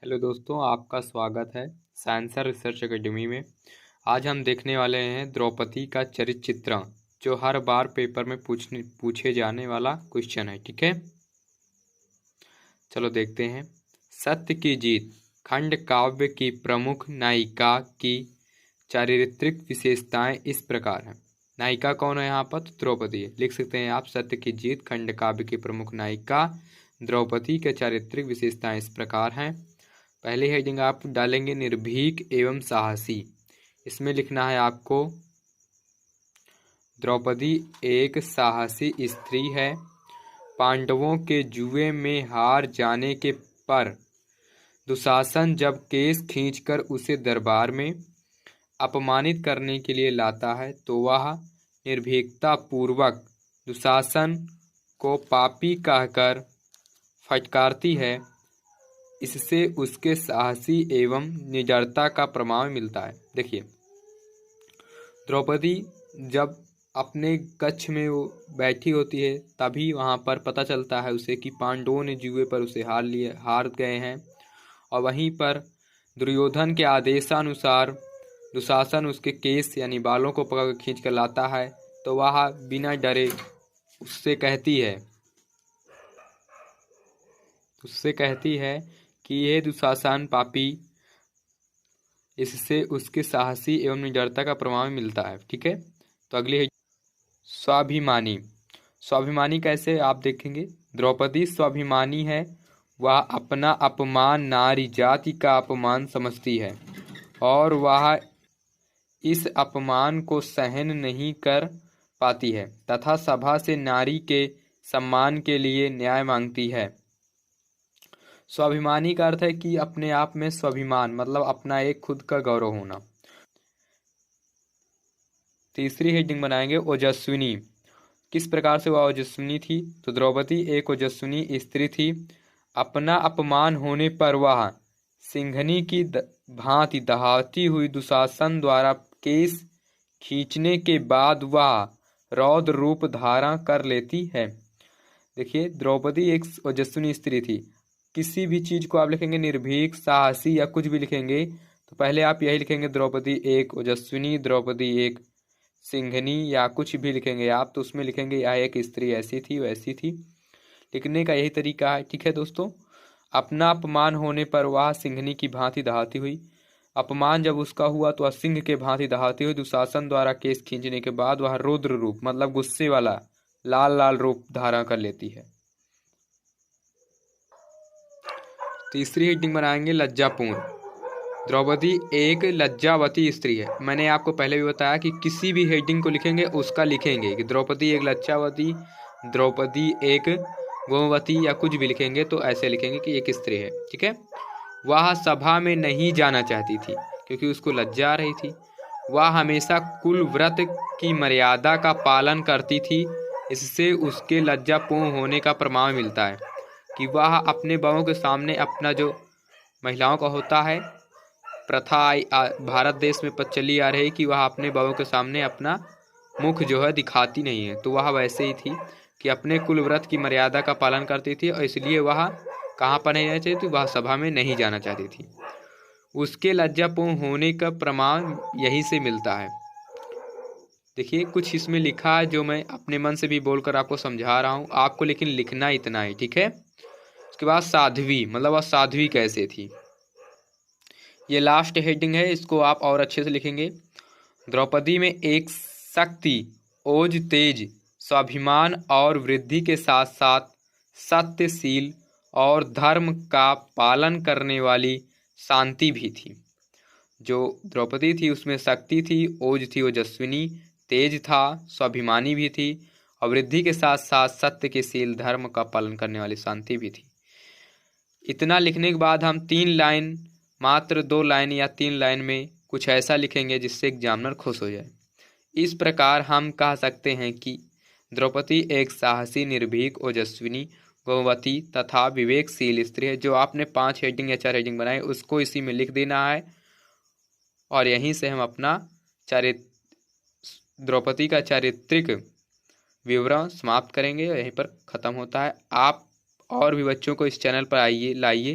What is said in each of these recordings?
Hello दोस्तों, आपका स्वागत है साइंसर रिसर्च एकेडमी में। आज हम देखने वाले हैं द्रौपदी का चरित्र चित्रण, जो हर बार पेपर में पूछे जाने वाला क्वेश्चन है। ठीक है, चलो देखते हैं। सत्य की जीत खंड काव्य की प्रमुख नायिका की चारित्रिक विशेषताएं इस प्रकार हैं। नायिका कौन है यहाँ पर? तो द्रौपदी है। लिख सकते हैं आप, सत्य की जीत खंड काव्य की प्रमुख नायिका द्रौपदी के चारित्रिक विशेषताएं इस प्रकार हैं। पहली हेडिंग आप डालेंगे निर्भीक एवं साहसी। इसमें लिखना है आपको, द्रौपदी एक साहसी स्त्री है। पांडवों के जुए में हार जाने के पर दुशासन जब केस खींचकर उसे दरबार में अपमानित करने के लिए लाता है तो वह निर्भीकता पूर्वक दुशासन को पापी कहकर फटकारती है। इससे उसके साहसी एवं निडरता का प्रमाण मिलता है। देखिए, द्रौपदी जब अपने कक्ष में वो बैठी होती है तभी वहाँ पर पता चलता है उसे कि पांडवों ने जुए पर उसे हार गए हैं, और वहीं पर दुर्योधन के आदेशानुसार दुशासन उसके केस यानी बालों को पकड़ खींच कर लाता है। तो वह बिना डरे उससे कहती है कि यह दुशासन पापी। इससे उसके साहसी एवं निडरता का प्रमाण मिलता है। ठीक है, तो अगली है स्वाभिमानी। स्वाभिमानी कैसे आप देखेंगे। द्रौपदी स्वाभिमानी है। वह अपना अपमान नारी जाति का अपमान समझती है और वह इस अपमान को सहन नहीं कर पाती है तथा सभा से नारी के सम्मान के लिए न्याय मांगती है। स्वाभिमानी का अर्थ है कि अपने आप में स्वाभिमान, मतलब अपना एक खुद का गौरव होना। तीसरी हेडिंग बनाएंगे ओजस्विनी। किस प्रकार से वह ओजस्विनी थी? तो द्रौपदी एक ओजस्विनी स्त्री थी। अपना अपमान होने पर वह सिंघनी की भांति दहाती हुई दुशासन द्वारा केस खींचने के बाद वह रौद्र रूप धारण कर लेती है। देखिए, द्रौपदी एक ओजस्विनी स्त्री थी। किसी भी चीज को आप लिखेंगे निर्भीक, साहसी या कुछ भी लिखेंगे तो पहले आप यही लिखेंगे, द्रौपदी एक ओजस्विनी, द्रौपदी एक सिंघनी, या कुछ भी लिखेंगे आप तो उसमें लिखेंगे यह एक स्त्री ऐसी थी वैसी थी। लिखने का यही तरीका है। ठीक है दोस्तों, अपना अपमान होने पर वह सिंघनी की भांति दहाती हुई, अपमान जब उसका हुआ तो वह सिंह के भांति दहाती हुई दुशासन द्वारा केस खींचने के बाद वह रौद्र रूप, मतलब गुस्से वाला लाल लाल रूप धारण कर लेती है। तीसरी हेडिंग बनाएंगे लज्जापूर्ण। द्रौपदी एक लज्जावती स्त्री है। मैंने आपको पहले भी बताया कि किसी भी हेडिंग को लिखेंगे उसका लिखेंगे कि द्रौपदी एक लज्जावती, द्रौपदी एक गोमवती, या कुछ भी लिखेंगे तो ऐसे लिखेंगे कि एक स्त्री है। ठीक है, वह सभा में नहीं जाना चाहती थी क्योंकि उसको लज्जा आ रही थी। वह हमेशा कुल व्रत की मर्यादा का पालन करती थी। इससे उसके लज्जापूर्ण होने का प्रमाण मिलता है कि वह अपने बड़ों के सामने अपना, जो महिलाओं का होता है प्रथा, भारत देश में चली आ रही कि वह अपने बड़ों के सामने अपना मुख जो है दिखाती नहीं है, तो वह वैसे ही थी कि अपने कुल व्रत की मर्यादा का पालन करती थी और इसलिए वह कहाँ पर नहीं रहना चाहती थी, वह सभा में नहीं जाना चाहती थी। उसके लज्जापूर्ण होने का प्रमाण यहीं से मिलता है। देखिए, कुछ इसमें लिखा है जो मैं अपने मन से भी बोलकर आपको समझा रहा हूँ आपको, लेकिन लिखना इतना है। ठीक है, उसके बाद साध्वी, मतलब वह साध्वी कैसे थी। ये लास्ट हेडिंग है, इसको आप और अच्छे से लिखेंगे। द्रौपदी में एक शक्ति, ओज, तेज, स्वाभिमान और वृद्धि के साथ साथ सत्यशील और धर्म का पालन करने वाली शांति भी थी। जो द्रौपदी थी उसमें शक्ति थी, ओज थी ओजस्विनी, तेज था, स्वाभिमानी भी थी, और वृद्धि के साथ साथ सत्य के शील, धर्म का पालन करने वाली शांति भी थी। इतना लिखने के बाद हम 3 लाइन, मात्र 2 लाइन या 3 लाइन में कुछ ऐसा लिखेंगे जिससे एग्जामिनर खुश हो जाए। इस प्रकार हम कह सकते हैं कि द्रौपदी एक साहसी, निर्भीक, ओजस्विनी, गोमवती तथा विवेकशील स्त्री है। जो आपने 5 हेडिंग या 4 हेडिंग बनाए उसको इसी में लिख देना है, और यहीं से हम अपना द्रौपदी का चारित्रिक विवरण समाप्त करेंगे। यहीं पर ख़त्म होता है। आप और भी बच्चों को इस चैनल पर लाइए।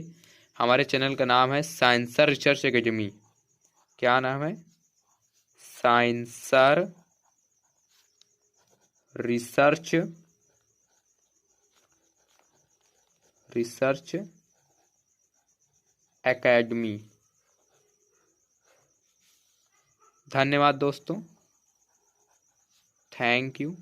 हमारे चैनल का नाम है साइंसर रिसर्च एकेडमी। क्या नाम है? साइंसर रिसर्च एकेडमी। धन्यवाद दोस्तों, थैंक यू।